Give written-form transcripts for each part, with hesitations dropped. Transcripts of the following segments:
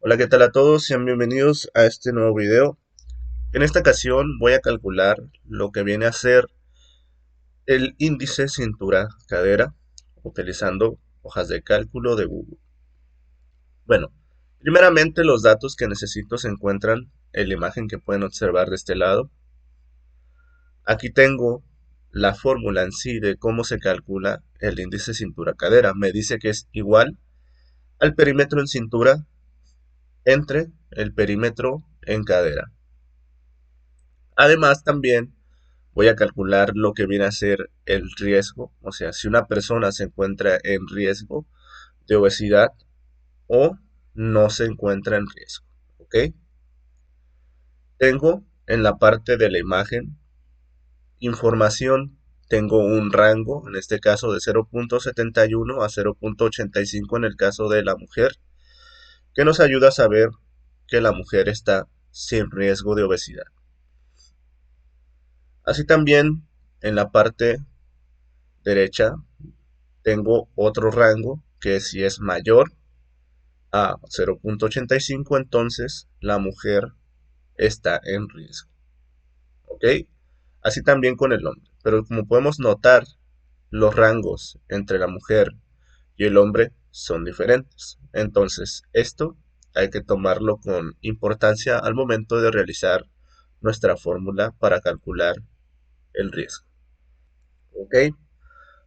Hola, ¿qué tal a todos? Sean bienvenidos a este nuevo video. En esta ocasión voy a calcular lo que viene a ser el índice cintura-cadera utilizando hojas de cálculo de Google. Bueno, primeramente los datos que necesito se encuentran en la imagen que pueden observar de este lado. Aquí tengo la fórmula en sí de cómo se calcula el índice cintura-cadera. Me dice que es igual al perímetro en cintura entre el perímetro en cadera. Además, también voy a calcular lo que viene a ser el riesgo, o sea, si una persona se encuentra en riesgo de obesidad o no se encuentra en riesgo. ¿Ok? Tengo en la parte de la imagen información, tengo un rango, en este caso de 0.71 a 0.85 en el caso de la mujer, que nos ayuda a saber que la mujer está sin riesgo de obesidad. Así también en la parte derecha tengo otro rango que si es mayor a 0.85, entonces la mujer está en riesgo. ¿Ok? Así también con el hombre. Pero como podemos notar, los rangos entre la mujer y el hombre son diferentes. Entonces, esto hay que tomarlo con importancia al momento de realizar nuestra fórmula para calcular el riesgo. ¿Ok?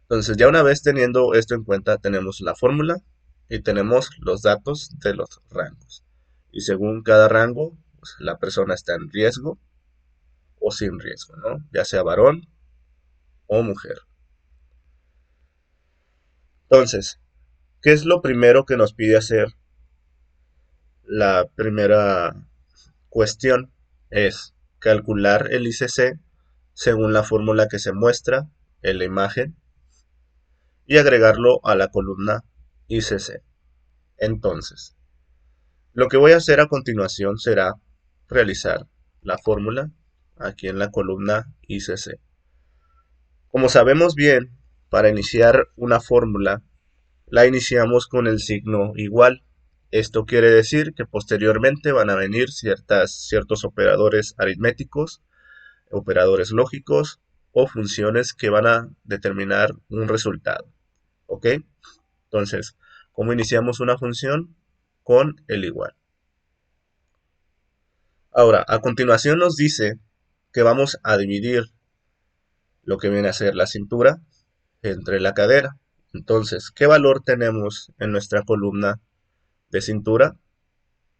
Entonces, ya una vez teniendo esto en cuenta, tenemos la fórmula y tenemos los datos de los rangos. Y según cada rango, pues, la persona está en riesgo o sin riesgo, ¿no? Ya sea varón o mujer. Entonces, ¿qué es lo primero que nos pide hacer? La primera cuestión es calcular el ICC según la fórmula que se muestra en la imagen y agregarlo a la columna ICC. Entonces, lo que voy a hacer a continuación será realizar la fórmula aquí en la columna ICC. Como sabemos bien, para iniciar una fórmula la iniciamos con el signo igual. Esto quiere decir que posteriormente van a venir ciertos operadores aritméticos, operadores lógicos o funciones que van a determinar un resultado. ¿Ok? Entonces, ¿cómo iniciamos una función? Con el igual. Ahora, a continuación nos dice que vamos a dividir lo que viene a ser la cintura entre la cadera. Entonces, ¿qué valor tenemos en nuestra columna de cintura?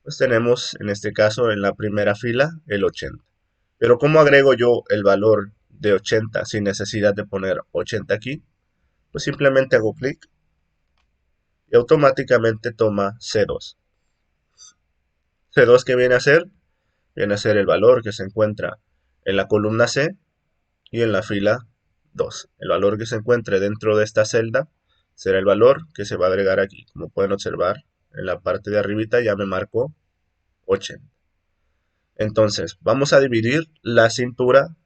Pues tenemos en este caso en la primera fila el 80. Pero ¿cómo agrego yo el valor de 80 sin necesidad de poner 80 aquí? Pues simplemente hago clic y automáticamente toma C2. C2 ¿qué viene a ser? Viene a ser el valor que se encuentra en la columna C y en la fila 2. El valor que se encuentre dentro de esta celda será el valor que se va a agregar aquí. Como pueden observar, en la parte de arribita ya me marcó 80. Entonces, vamos a dividir la cintura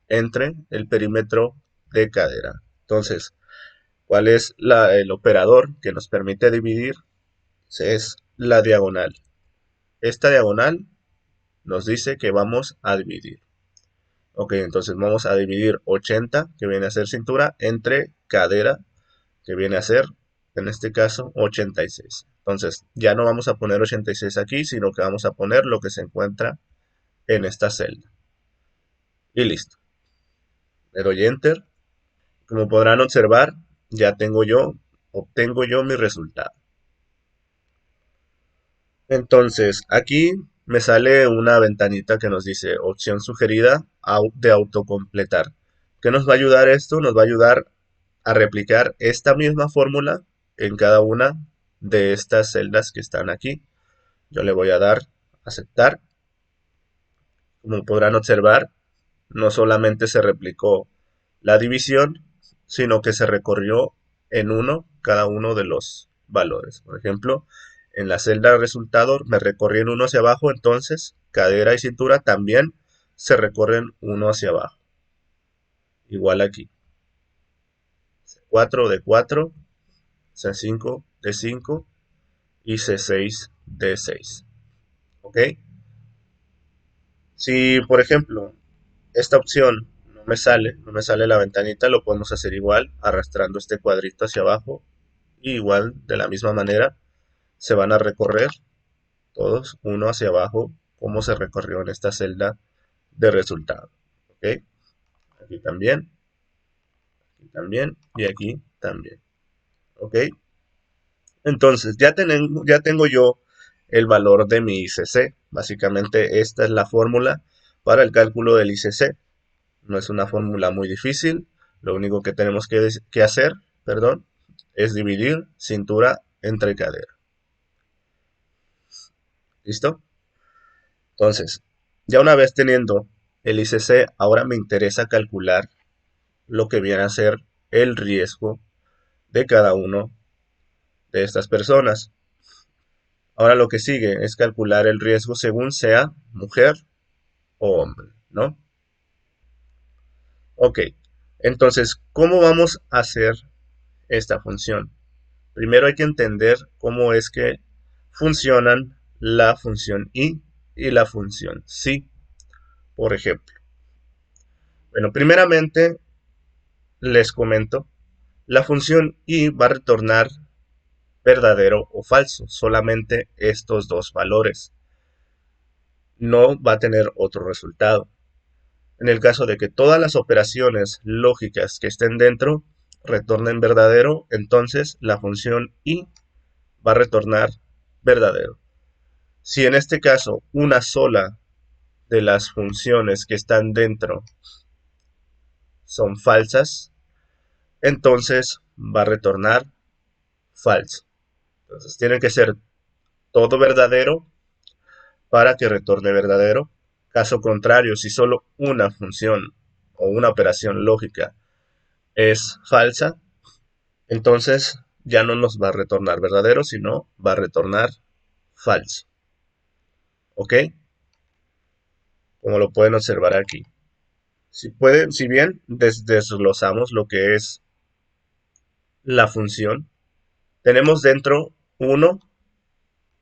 entre el perímetro de cadera. Entonces, ¿cuál es el operador que nos permite dividir? Es la diagonal. Esta diagonal nos dice que vamos a dividir. Ok, entonces vamos a dividir 80, que viene a ser cintura, entre cadera, que viene a ser, en este caso, 86. Entonces, ya no vamos a poner 86 aquí, sino que vamos a poner lo que se encuentra en esta celda. Y listo. Le doy Enter. Como podrán observar, ya obtengo yo mi resultado. Entonces, aquí me sale una ventanita que nos dice opción sugerida de autocompletar. ¿Qué nos va a ayudar esto? Nos va a ayudar a replicar esta misma fórmula en cada una de estas celdas que están aquí. Yo le voy a dar aceptar. Como podrán observar, no solamente se replicó la división, sino que se recorrió en uno cada uno de los valores. Por ejemplo, en la celda resultado me recorrí en uno hacia abajo, entonces cadera y cintura también se recorren uno hacia abajo. Igual aquí. C4 de 4, C5 de 5 y C6 de 6. ¿ok? Si, por ejemplo, esta opción no me sale la ventanita, lo podemos hacer igual, arrastrando este cuadrito hacia abajo. Y igual, de la misma manera, se van a recorrer todos, uno hacia abajo, como se recorrió en esta celda de resultado. ¿Ok? Aquí también y aquí también. ¿Ok? Entonces, ya tengo yo el valor de mi ICC. Básicamente, esta es la fórmula para el cálculo del ICC. No es una fórmula muy difícil. Lo único que tenemos que hacer, perdón, es dividir cintura entre cadera. ¿Listo? Entonces, ya una vez teniendo el ICC, ahora me interesa calcular lo que viene a ser el riesgo de cada uno de estas personas. Ahora lo que sigue es calcular el riesgo según sea mujer o hombre, ¿no? Ok, entonces, ¿cómo vamos a hacer esta función? Primero hay que entender cómo es que funcionan la función y la función si, por ejemplo. Bueno, primeramente les comento, la función y va a retornar verdadero o falso, solamente estos dos valores. No va a tener otro resultado. En el caso de que todas las operaciones lógicas que estén dentro retornen verdadero, entonces la función y va a retornar verdadero. Si en este caso una sola de las funciones que están dentro son falsas, entonces va a retornar falso. Entonces tiene que ser todo verdadero para que retorne verdadero. Caso contrario, si solo una función o una operación lógica es falsa, entonces ya no nos va a retornar verdadero, sino va a retornar falso. ¿Ok? Como lo pueden observar aquí. Si bien desglosamos lo que es la función, tenemos dentro uno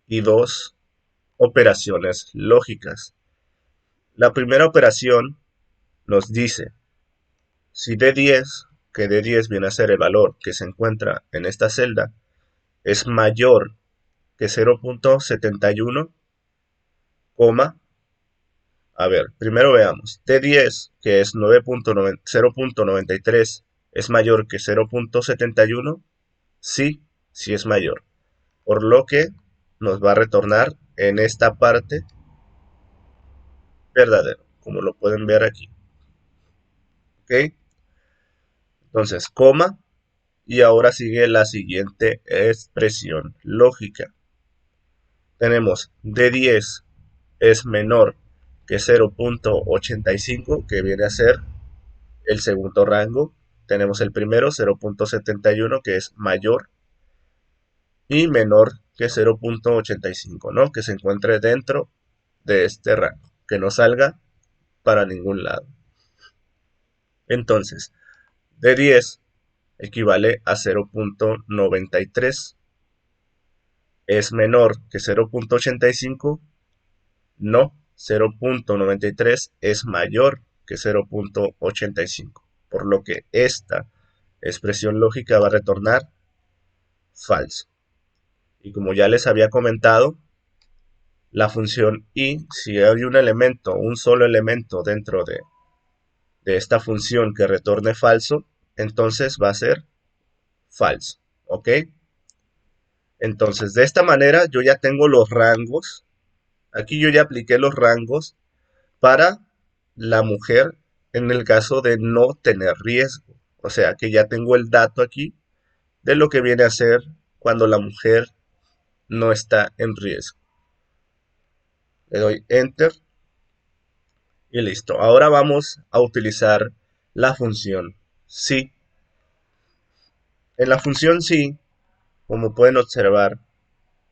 y dos operaciones lógicas. La primera operación nos dice si D10, que D10 viene a ser el valor que se encuentra en esta celda, es mayor que 0.71, a ver, primero veamos, D10, que es 0.93, es mayor que 0.71, sí, sí es mayor, por lo que nos va a retornar en esta parte verdadero, como lo pueden ver aquí. ¿Ok? Entonces, y ahora sigue la siguiente expresión lógica. Tenemos D10 es menor que 0.85, que viene a ser el segundo rango. Tenemos el primero, 0.71, que es mayor y menor que 0.85, ¿no? Que se encuentre dentro de este rango, que no salga para ningún lado. Entonces, D10 equivale a 0.93. ¿Es menor que 0.85? No, 0.93 es mayor que 0.85, por lo que esta expresión lógica va a retornar falso. Y como ya les había comentado, la función y, si hay un elemento, un solo elemento dentro de esta función que retorne falso, entonces va a ser falso. ¿Ok? Entonces, de esta manera yo ya tengo los rangos. Aquí yo ya apliqué los rangos para la mujer en el caso de no tener riesgo. O sea que ya tengo el dato aquí de lo que viene a ser cuando la mujer no está en riesgo. Le doy Enter y listo. Ahora vamos a utilizar la función si. En la función si, como pueden observar,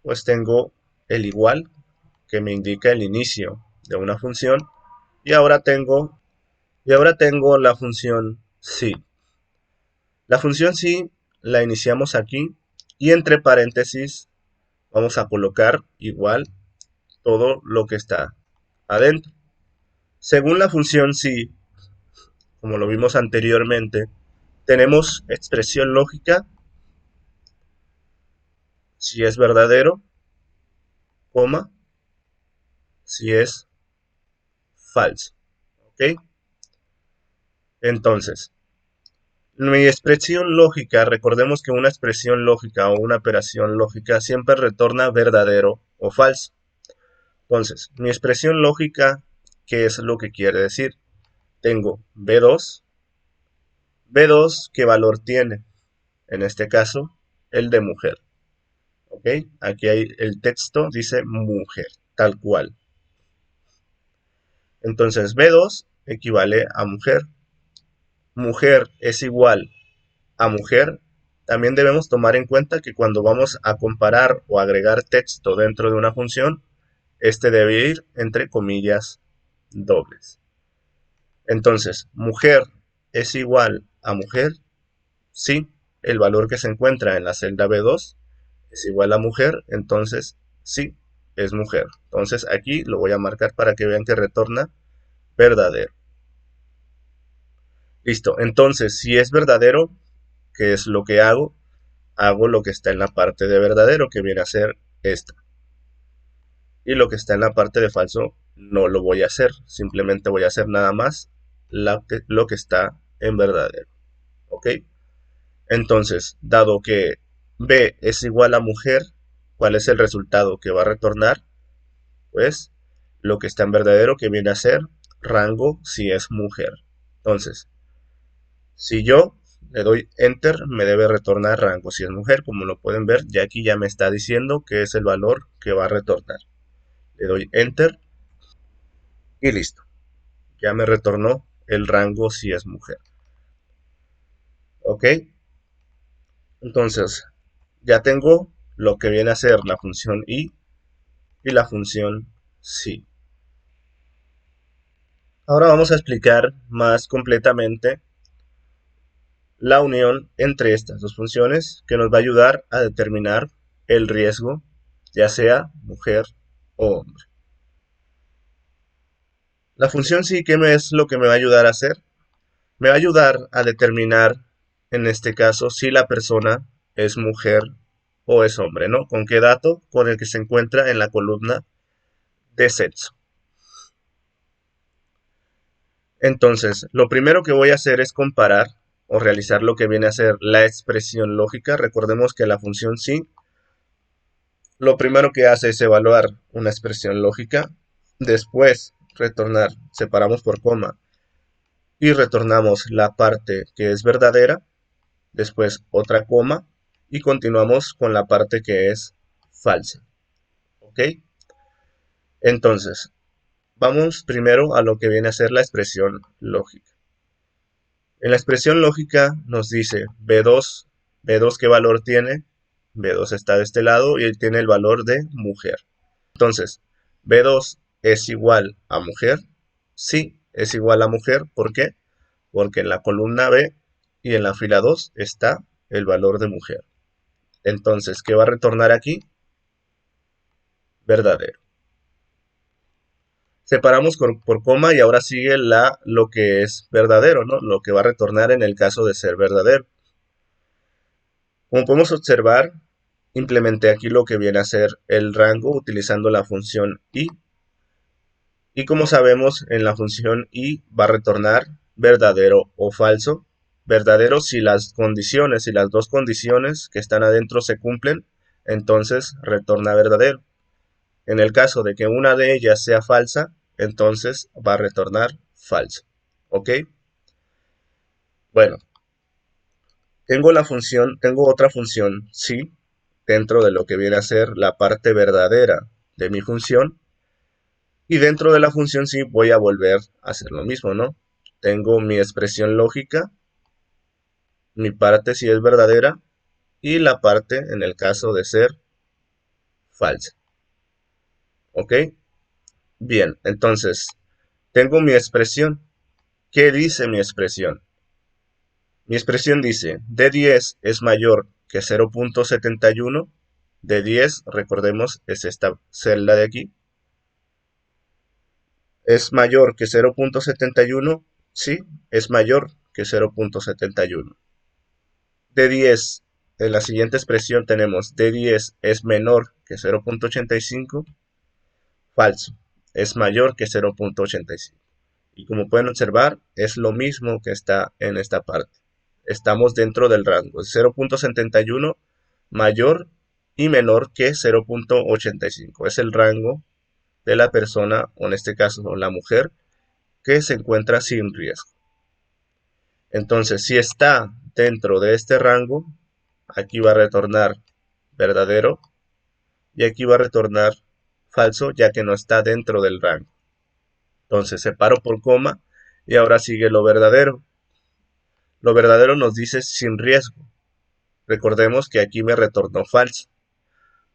pues tengo el igual que me indica el inicio de una función y ahora tengo la función si. La función si la iniciamos aquí y entre paréntesis vamos a colocar igual todo lo que está adentro. Según la función si, como lo vimos anteriormente, tenemos expresión lógica si es verdadero, coma, si es falso. ¿Ok? Entonces, mi expresión lógica, recordemos que una expresión lógica o una operación lógica siempre retorna verdadero o falso. Entonces, mi expresión lógica, ¿qué es lo que quiere decir? Tengo B2, B2, ¿qué valor tiene? En este caso, el de mujer. ¿Ok? Aquí hay el texto, dice mujer, tal cual. Entonces, B2 equivale a mujer. Mujer es igual a mujer. También debemos tomar en cuenta que cuando vamos a comparar o agregar texto dentro de una función, este debe ir entre comillas dobles. Entonces, mujer es igual a mujer si el valor que se encuentra en la celda B2 es igual a mujer, entonces sí es mujer. Entonces aquí lo voy a marcar para que vean que retorna verdadero. Listo, entonces si es verdadero, ¿qué es lo que hago? Hago lo que está en la parte de verdadero, que viene a ser esta. Y lo que está en la parte de falso no lo voy a hacer, simplemente voy a hacer nada más lo que está en verdadero. ¿Ok? Entonces, dado que B es igual a mujer, ¿cuál es el resultado que va a retornar? Pues lo que está en verdadero, que viene a ser rango si es mujer. Entonces, si yo le doy enter, me debe retornar rango si es mujer. Como lo pueden ver, ya aquí ya me está diciendo que es el valor que va a retornar. Le doy enter y listo. Ya me retornó el rango si es mujer. ¿Ok? Entonces, ya tengo lo que viene a ser la función y la función si. Ahora vamos a explicar más completamente la unión entre estas dos funciones que nos va a ayudar a determinar el riesgo, ya sea mujer o hombre. La función sí, ¿qué es lo que me va a ayudar a hacer? Me va a ayudar a determinar, en este caso, si la persona es mujer o es hombre, ¿no? ¿Con qué dato? Con el que se encuentra en la columna de sexo. Entonces, lo primero que voy a hacer es comparar o realizar lo que viene a ser la expresión lógica. Recordemos que la función sí, lo primero que hace es evaluar una expresión lógica, después retornar, separamos por coma y retornamos la parte que es verdadera, después otra coma y continuamos con la parte que es falsa. ¿Ok? Entonces, vamos primero a lo que viene a ser la expresión lógica. En la expresión lógica nos dice B2, B2 qué valor tiene, B2 está de este lado y tiene el valor de mujer. Entonces, B2 es igual a mujer, sí, es igual a mujer, ¿por qué? Porque en la columna B y en la fila 2 está el valor de mujer. Entonces, ¿qué va a retornar aquí? Verdadero. Separamos por coma y ahora sigue lo que es verdadero, ¿no? Lo que va a retornar en el caso de ser verdadero. Como podemos observar, implementé aquí lo que viene a ser el rango utilizando la función i. Y como sabemos, en la función i va a retornar verdadero o falso. Verdadero si las condiciones, si las dos condiciones que están adentro se cumplen, entonces retorna verdadero. En el caso de que una de ellas sea falsa, entonces va a retornar falso. ¿Ok? Bueno, tengo otra función si dentro de lo que viene a ser la parte verdadera de mi función. Y dentro de la función sí voy a volver a hacer lo mismo, ¿no? Tengo mi expresión lógica, mi parte si es verdadera y la parte en el caso de ser falsa. ¿Ok? Bien, entonces tengo mi expresión. ¿Qué dice mi expresión? Mi expresión dice D10 es mayor que 0.71. D10, recordemos, es esta celda de aquí. ¿Es mayor que 0.71? Sí, es mayor que 0.71. De 10, en la siguiente expresión tenemos de 10 es menor que 0.85. Falso, es mayor que 0.85. Y como pueden observar, es lo mismo que está en esta parte. Estamos dentro del rango. 0.71 mayor y menor que 0.85. Es el rango de la persona, o en este caso la mujer, que se encuentra sin riesgo. Entonces, si está dentro de este rango, aquí va a retornar verdadero y aquí va a retornar falso, ya que no está dentro del rango. Entonces, separo por coma y ahora sigue lo verdadero. Lo verdadero nos dice sin riesgo. Recordemos que aquí me retornó falso.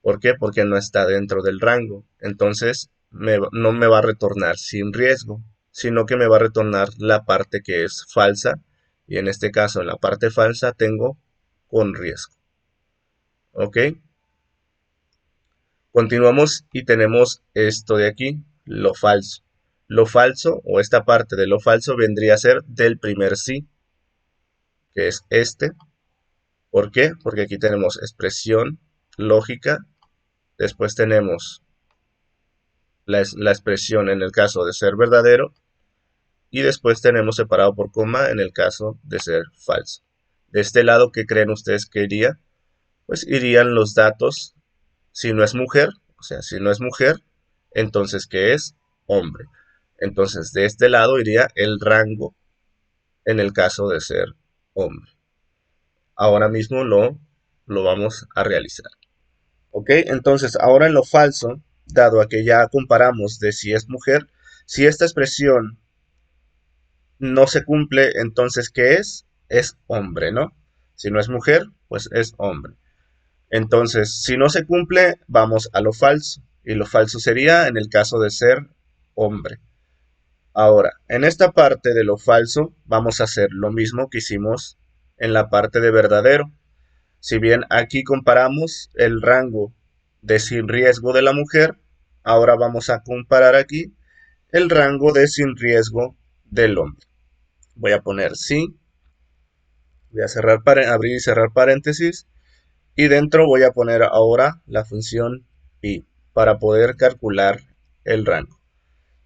¿Por qué? Porque no está dentro del rango. Entonces, no me va a retornar sin riesgo, sino que me va a retornar la parte que es falsa. Y en este caso, en la parte falsa tengo con riesgo. ¿Ok? Continuamos y tenemos esto de aquí, lo falso. Lo falso, o esta parte de lo falso, vendría a ser del primer sí, que es este. ¿Por qué? Porque aquí tenemos expresión lógica, después tenemos la expresión en el caso de ser verdadero y después tenemos separado por coma en el caso de ser falso. De este lado, ¿qué creen ustedes que iría? Pues irían los datos, si no es mujer, o sea, si no es mujer, entonces ¿qué es? Hombre. Entonces de este lado iría el rango en el caso de ser hombre. Ahora mismo lo vamos a realizar. ¿Ok? Entonces, ahora en lo falso, dado a que ya comparamos de si es mujer, si esta expresión no se cumple, entonces, ¿qué es? Es hombre, ¿no? Si no es mujer, pues es hombre. Entonces, si no se cumple, vamos a lo falso. Y lo falso sería en el caso de ser hombre. Ahora, en esta parte de lo falso, vamos a hacer lo mismo que hicimos en la parte de verdadero. Si bien aquí comparamos el rango de sin riesgo de la mujer, ahora vamos a comparar aquí el rango de sin riesgo del hombre. Voy a poner sí, voy a abrir y cerrar paréntesis y dentro voy a poner ahora la función y para poder calcular el rango.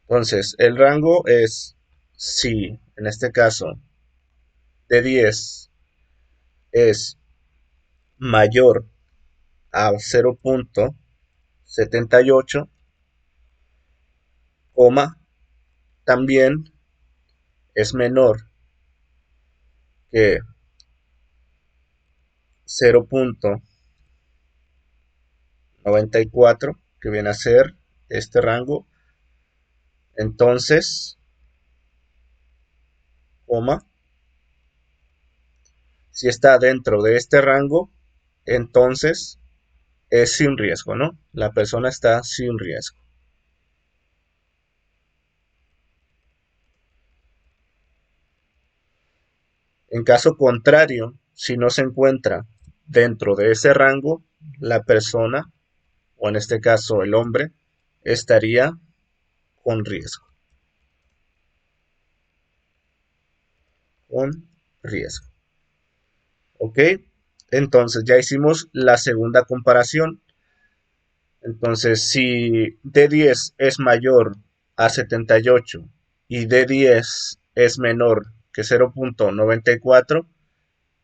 Entonces, el rango es si en este caso de 10 es mayor a 0.78, también es menor que 0.94, que viene a ser este rango. Entonces, coma, si está dentro de este rango, entonces es sin riesgo, ¿no? La persona está sin riesgo. En caso contrario, si no se encuentra dentro de ese rango, la persona, o en este caso el hombre, estaría con riesgo. Con riesgo. ¿Ok? Entonces ya hicimos la segunda comparación. Entonces si D10 es mayor a 78 y D10 es menor que 0.94,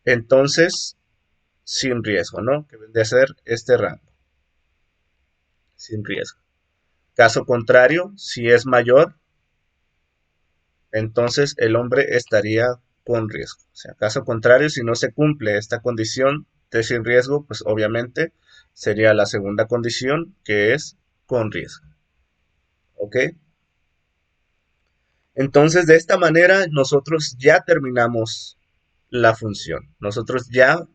entonces sin riesgo, ¿no? Que debe ser este rango. Sin riesgo. Caso contrario, si es mayor, entonces el hombre estaría con riesgo. O sea, caso contrario, si no se cumple esta condición de sin riesgo, pues obviamente sería la segunda condición que es con riesgo. ¿Ok? Entonces, de esta manera, nosotros ya terminamos la función. Nosotros ya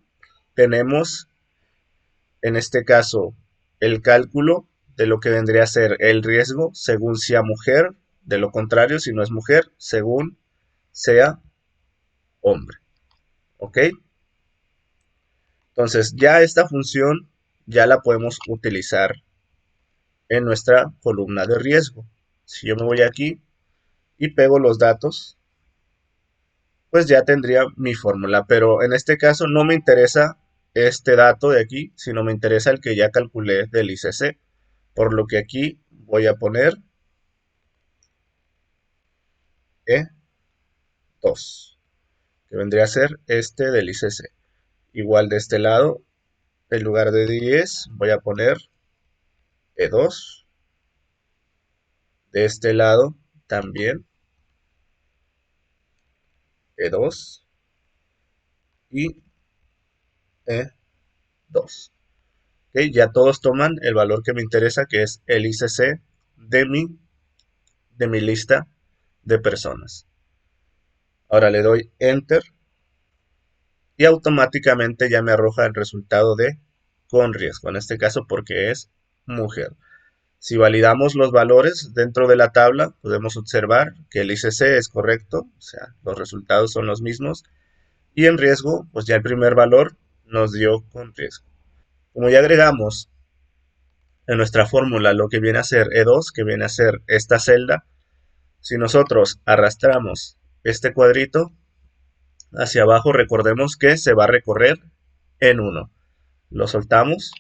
tenemos, en este caso, el cálculo de lo que vendría a ser el riesgo según sea mujer, de lo contrario, si no es mujer, según sea hombre. ¿Ok? Entonces, ya esta función ya la podemos utilizar en nuestra columna de riesgo. Si yo me voy aquí y pego los datos, pues ya tendría mi fórmula. Pero en este caso no me interesa este dato de aquí, sino me interesa el que ya calculé del ICC. Por lo que aquí voy a poner E2, que vendría a ser este del ICC. Igual de este lado, en lugar de 10, voy a poner E2. De este lado también E2 y E2. ¿Okay? Ya todos toman el valor que me interesa, que es el ICC de mi lista de personas. Ahora le doy Enter y automáticamente ya me arroja el resultado de con riesgo, en este caso porque es mujer. Si validamos los valores dentro de la tabla, podemos observar que el ICC es correcto, o sea, los resultados son los mismos, y en riesgo, pues ya el primer valor nos dio con riesgo. Como ya agregamos en nuestra fórmula lo que viene a ser E2, que viene a ser esta celda, si nosotros arrastramos este cuadrito hacia abajo, recordemos que se va a recorrer en 1. Lo soltamos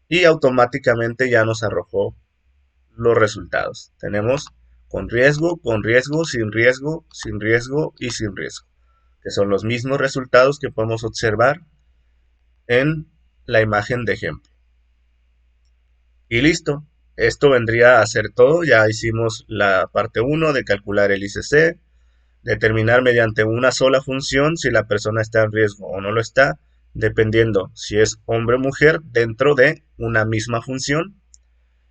y automáticamente ya nos arrojó los resultados. Tenemos con riesgo, sin riesgo, sin riesgo y sin riesgo, que son los mismos resultados que podemos observar en la imagen de ejemplo. Y listo, esto vendría a ser todo. Ya hicimos la parte 1 de calcular el ICC, determinar mediante una sola función si la persona está en riesgo o no lo está, dependiendo si es hombre o mujer dentro de una misma función.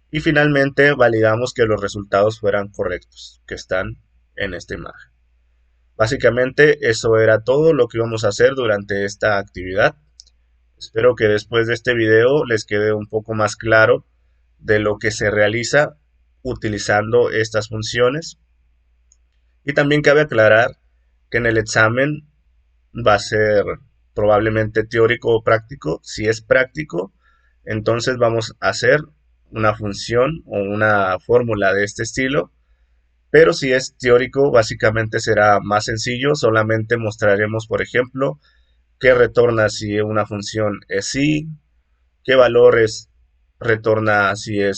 Y finalmente validamos que los resultados fueran correctos, que están en esta imagen. Básicamente eso era todo lo que íbamos a hacer durante esta actividad. Espero que después de este video les quede un poco más claro de lo que se realiza utilizando estas funciones. Y también cabe aclarar que en el examen va a ser probablemente teórico o práctico. Si es práctico, entonces vamos a hacer una función o una fórmula de este estilo. Pero si es teórico, básicamente será más sencillo. Solamente mostraremos, por ejemplo, qué retorna si una función es sí, qué valores retorna si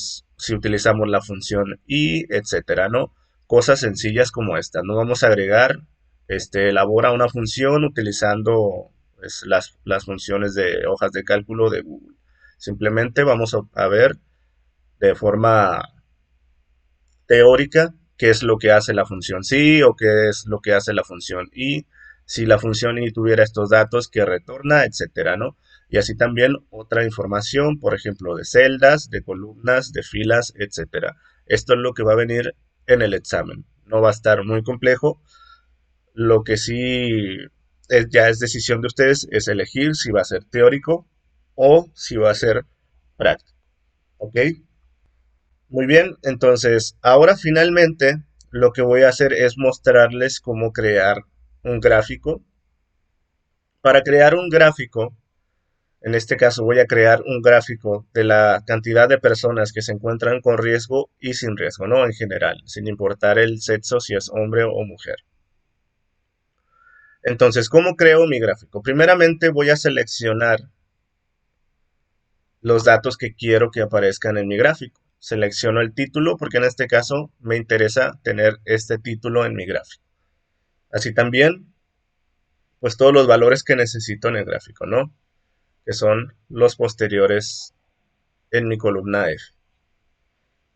utilizamos la función y, etcétera, ¿no? Cosas sencillas como esta. No vamos a agregar, elabora una función utilizando pues, las funciones de hojas de cálculo de Google. Simplemente vamos a ver de forma teórica qué es lo que hace la función sí o qué es lo que hace la función y, si la función y tuviera estos datos que retorna, etcétera, ¿no? Y así también otra información, por ejemplo, de celdas, de columnas, de filas, etcétera. Esto es lo que va a venir en el examen. No va a estar muy complejo. Lo que sí ya es decisión de ustedes es elegir si va a ser teórico o si va a ser práctico. ¿Ok? Muy bien, entonces ahora finalmente lo que voy a hacer es mostrarles cómo crear un gráfico. Para crear un gráfico, en este caso voy a crear un gráfico de la cantidad de personas que se encuentran con riesgo y sin riesgo, ¿no? En general, sin importar el sexo, si es hombre o mujer. Entonces, ¿cómo creo mi gráfico? Primeramente voy a seleccionar los datos que quiero que aparezcan en mi gráfico. Selecciono el título porque en este caso me interesa tener este título en mi gráfico. Así también, pues todos los valores que necesito en el gráfico, ¿no? Que son los posteriores en mi columna F.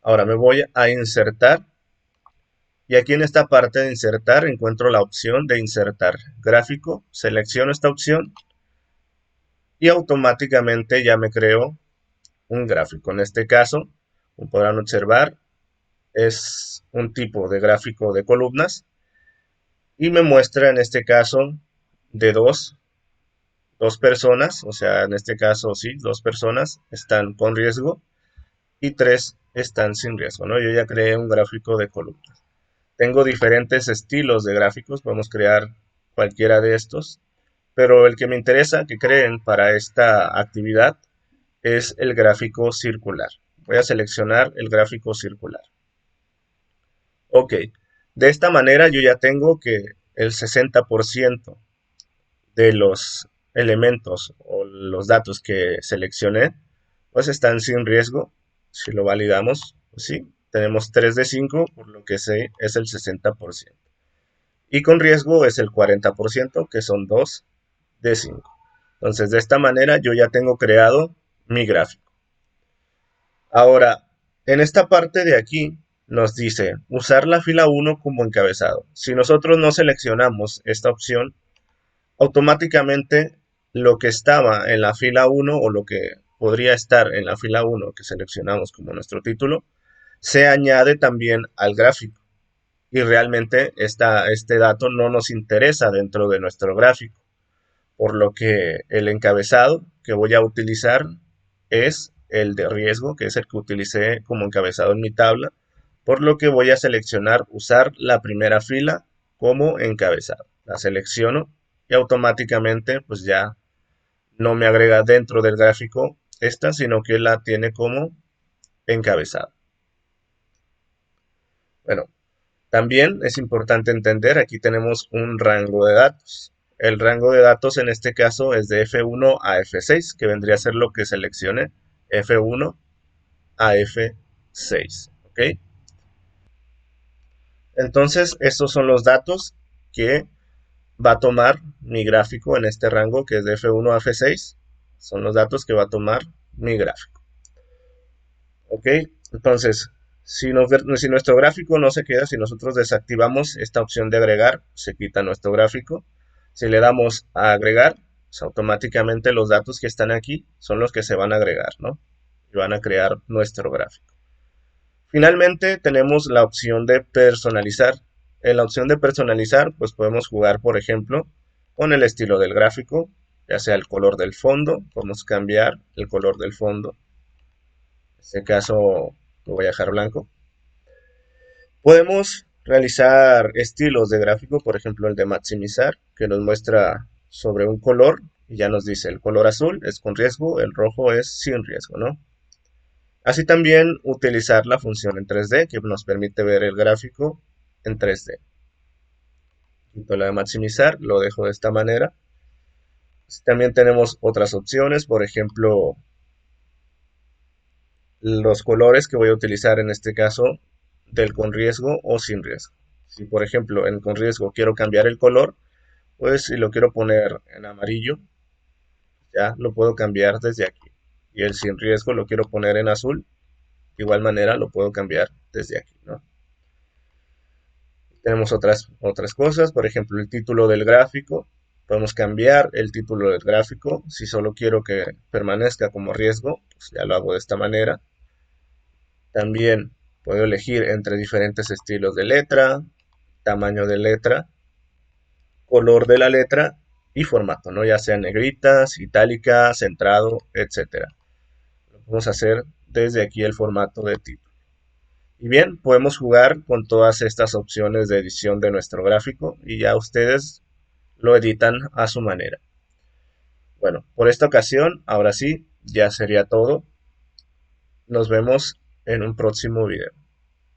Ahora me voy a insertar y aquí en esta parte de insertar encuentro la opción de insertar gráfico. Selecciono esta opción y automáticamente ya me creo un gráfico. En este caso, como podrán observar, es un tipo de gráfico de columnas y me muestra en este caso de dos personas, o sea, en este caso sí, dos personas están con riesgo y tres están sin riesgo, ¿no? Yo ya creé un gráfico de columnas. Tengo diferentes estilos de gráficos, podemos crear cualquiera de estos, pero el que me interesa que creen para esta actividad es el gráfico circular. Voy a seleccionar el gráfico circular. Ok, De esta manera yo ya tengo que el 60% de los elementos o los datos que seleccioné pues están sin riesgo. Si lo validamos, pues sí, tenemos 3 de 5, por lo que es el 60%. Y con riesgo es el 40%, que son 2 de 5. Entonces, de esta manera yo ya tengo creado mi gráfico. Ahora, en esta parte de aquí nos dice usar la fila 1 como encabezado. Si nosotros no seleccionamos esta opción, automáticamente lo que estaba en la fila 1 o lo que podría estar en la fila 1 que seleccionamos como nuestro título, se añade también al gráfico. Y realmente este dato no nos interesa dentro de nuestro gráfico, por lo que el encabezado que voy a utilizar es el de riesgo, que es el que utilicé como encabezado en mi tabla, por lo que voy a seleccionar usar la primera fila como encabezado. La selecciono y automáticamente pues ya no me agrega dentro del gráfico esta, sino que la tiene como encabezado. Bueno, también es importante entender, aquí tenemos un rango de datos. El rango de datos en este caso es de F1 a F6, que vendría a ser lo que seleccione, F1 a F6. ¿Ok? Entonces, estos son los datos que va a tomar mi gráfico en este rango, que es de F1 a F6. Son los datos que va a tomar mi gráfico. ¿Ok? Entonces, si nuestro gráfico no se queda, si nosotros desactivamos esta opción de agregar, se quita nuestro gráfico. Si le damos a agregar, pues automáticamente los datos que están aquí son los que se van a agregar, ¿no? Y van a crear nuestro gráfico. Finalmente tenemos la opción de personalizar. En la opción de personalizar, pues podemos jugar, por ejemplo, con el estilo del gráfico, ya sea el color del fondo. Podemos cambiar el color del fondo. En este caso lo voy a dejar blanco. Podemos realizar estilos de gráfico, por ejemplo el de maximizar, que nos muestra sobre un color y ya nos dice el color azul es con riesgo, el rojo es sin riesgo, ¿no? Así también utilizar la función en 3D que nos permite ver el gráfico en 3D. Quito la de maximizar, lo dejo de esta manera. También tenemos otras opciones, por ejemplo, los colores que voy a utilizar en este caso del con riesgo o sin riesgo. Si por ejemplo en con riesgo quiero cambiar el color, pues si lo quiero poner en amarillo, ya lo puedo cambiar desde aquí. Y el sin riesgo lo quiero poner en azul, de igual manera lo puedo cambiar desde aquí, ¿no? Tenemos otras cosas, por ejemplo el título del gráfico. Podemos cambiar el título del gráfico. Si solo quiero que permanezca como riesgo, pues ya lo hago de esta manera. También puedo elegir entre diferentes estilos de letra, tamaño de letra, color de la letra y formato, ¿no? Ya sea negritas, itálica, centrado, etcétera. Lo podemos hacer desde aquí el formato de título. Y bien, podemos jugar con todas estas opciones de edición de nuestro gráfico y ya ustedes lo editan a su manera. Bueno, por esta ocasión, ahora sí, ya sería todo. Nos vemos en un próximo video.